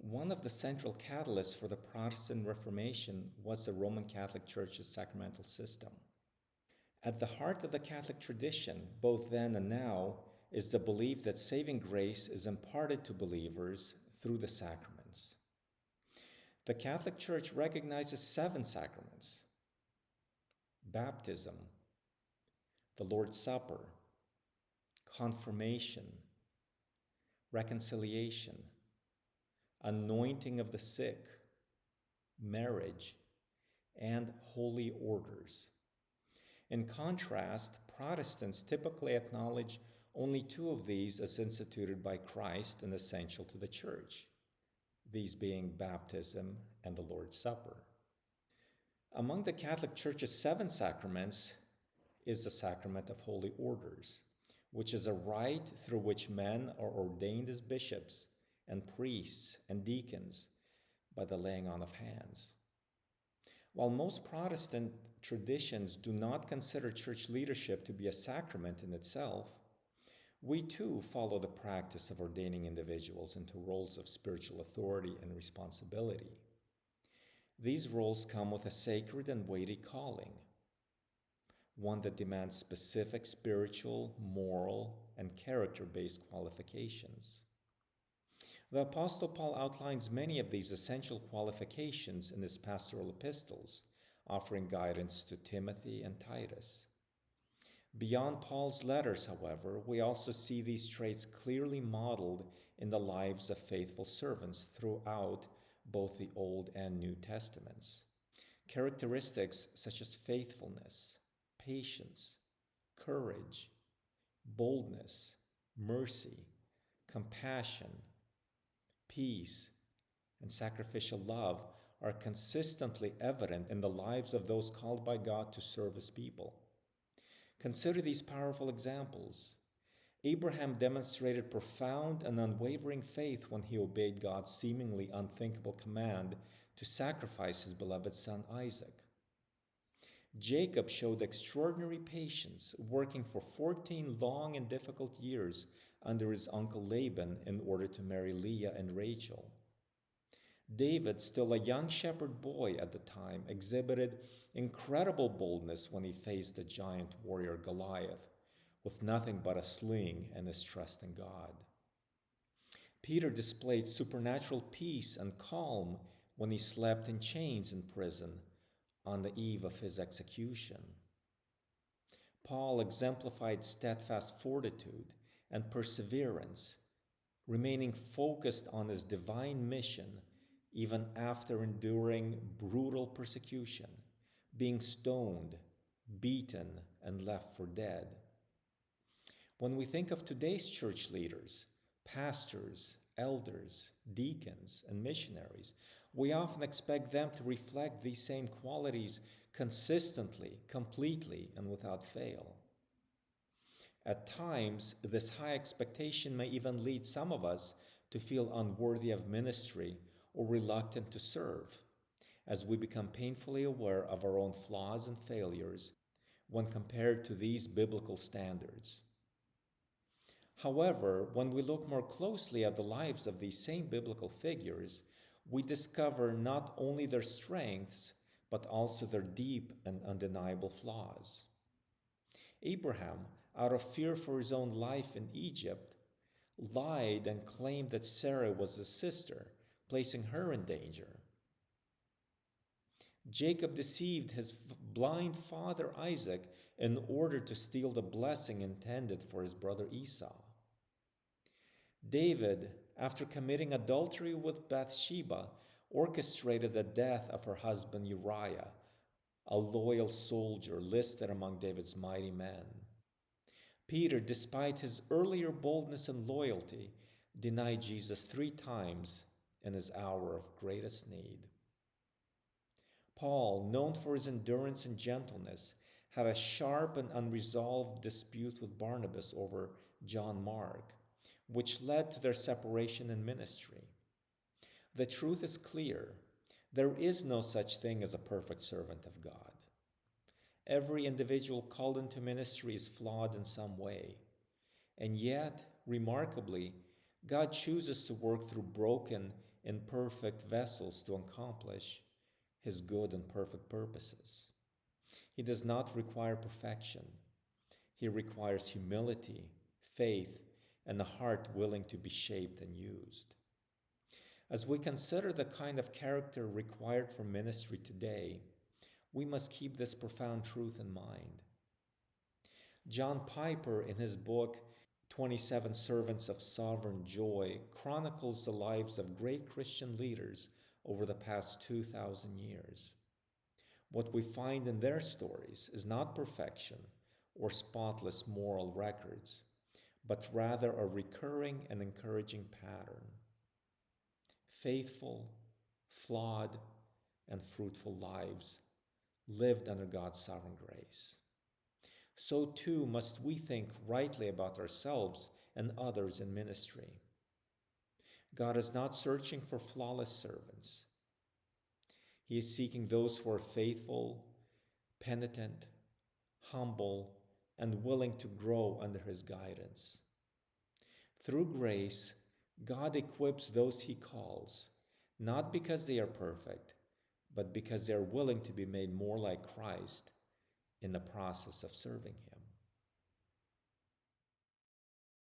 One of the central catalysts for the Protestant Reformation was the Roman Catholic Church's sacramental system. At the heart of the Catholic tradition, both then and now, is the belief that saving grace is imparted to believers through the sacraments. The Catholic Church recognizes 7 sacraments: baptism, the Lord's Supper, confirmation, reconciliation, anointing of the sick, marriage, and holy orders. In contrast, Protestants typically acknowledge only 2 of these as instituted by Christ and essential to the Church, these being baptism and the Lord's Supper. Among the Catholic Church's 7 sacraments is the sacrament of holy orders, which is a rite through which men are ordained as bishops and priests and deacons by the laying on of hands. While most Protestant traditions do not consider church leadership to be a sacrament in itself, we too follow the practice of ordaining individuals into roles of spiritual authority and responsibility. These roles come with a sacred and weighty calling, one that demands specific spiritual, moral, and character-based qualifications. The Apostle Paul outlines many of these essential qualifications in his pastoral epistles, offering guidance to Timothy and Titus. Beyond Paul's letters, however, we also see these traits clearly modeled in the lives of faithful servants throughout both the Old and New Testaments. Characteristics such as faithfulness, patience, courage, boldness, mercy, compassion, peace, and sacrificial love are consistently evident in the lives of those called by God to serve His people. Consider these powerful examples. Abraham demonstrated profound and unwavering faith when he obeyed God's seemingly unthinkable command to sacrifice his beloved son Isaac. Jacob showed extraordinary patience, working for 14 long and difficult years under his uncle Laban in order to marry Leah and Rachel. David, still a young shepherd boy at the time, exhibited incredible boldness when he faced the giant warrior Goliath, with nothing but a sling and his trust in God. Peter displayed supernatural peace and calm when he slept in chains in prison on the eve of his execution. Paul exemplified steadfast fortitude and perseverance, remaining focused on his divine mission even after enduring brutal persecution, being stoned, beaten, and left for dead. When we think of today's church leaders, pastors, elders, deacons, and missionaries, we often expect them to reflect these same qualities consistently, completely, and without fail. At times, this high expectation may even lead some of us to feel unworthy of ministry or reluctant to serve, as we become painfully aware of our own flaws and failures when compared to these biblical standards. However, when we look more closely at the lives of these same biblical figures, we discover not only their strengths, but also their deep and undeniable flaws. Abraham, out of fear for his own life in Egypt, lied and claimed that Sarah was his sister, placing her in danger. Jacob deceived his blind father Isaac in order to steal the blessing intended for his brother Esau. David, after committing adultery with Bathsheba, orchestrated the death of her husband Uriah, a loyal soldier listed among David's mighty men. Peter, despite his earlier boldness and loyalty, denied Jesus 3 times in his hour of greatest need. Paul, known for his endurance and gentleness, had a sharp and unresolved dispute with Barnabas over John Mark, which led to their separation in ministry. The truth is clear. There is no such thing as a perfect servant of God. Every individual called into ministry is flawed in some way. And yet, remarkably, God chooses to work through broken imperfect vessels to accomplish His good and perfect purposes. He does not require perfection. He requires humility, faith, and a heart willing to be shaped and used. As we consider the kind of character required for ministry today, we must keep this profound truth in mind. John Piper, in his book 27 Servants of Sovereign Joy, chronicles the lives of great Christian leaders over the past 2,000 years. What we find in their stories is not perfection or spotless moral records, but rather a recurring and encouraging pattern. Faithful, flawed, and fruitful lives lived under God's sovereign grace. So too must we think rightly about ourselves and others in ministry. God is not searching for flawless servants. He is seeking those who are faithful, penitent, humble, and willing to grow under His guidance. Through grace, God equips those He calls, not because they are perfect, but because they are willing to be made more like Christ in the process of serving Him.